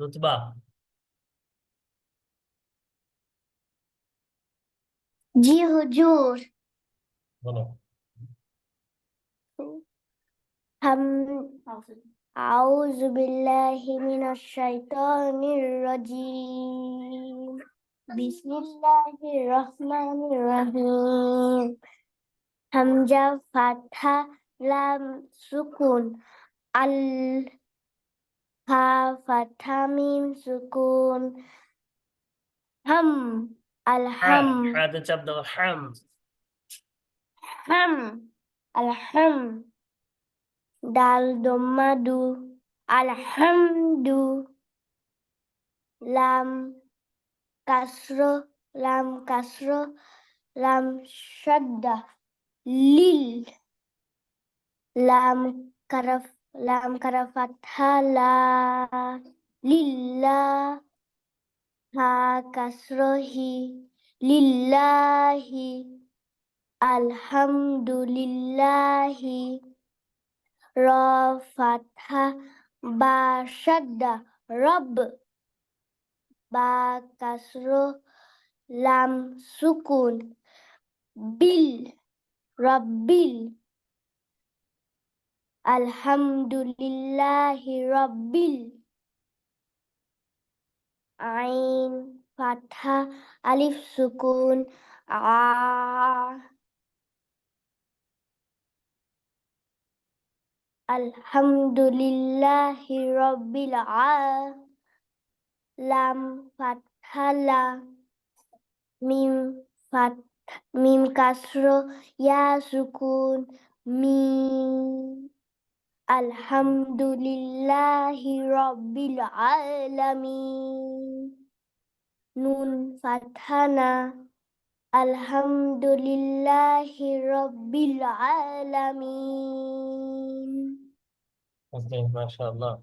রুতবা। জি হুজুর। বলো। হাম আউযু বিল্লাহি মিনাশ শাইতানির রাজিম। বিসমিল্লাহির রহমানির রহিম। হামজা ফাথা লাম সুকুন আল হা ফাথা মিম সুকুন হাম আলহাম হাতে চাপ দাও, হাম। হাম আলহাম দাল দম্মাদু আলহামদু লাম kasro lam shadda lil lam karafatha la lillah ha kasrohi lillahi alhamdulillahi ra fatha ba shadda rabb ba kasro lam sukun bil rabbil alhamdulillahi rabbil ain fathah alif sukun a alhamdulillahi rabbil lam fathah la mim mim kasro ya sukun mim alhamdulillahi rabbil alamin nun fathana alhamdulillahi rabbil alamin মাশাআল্লাহ।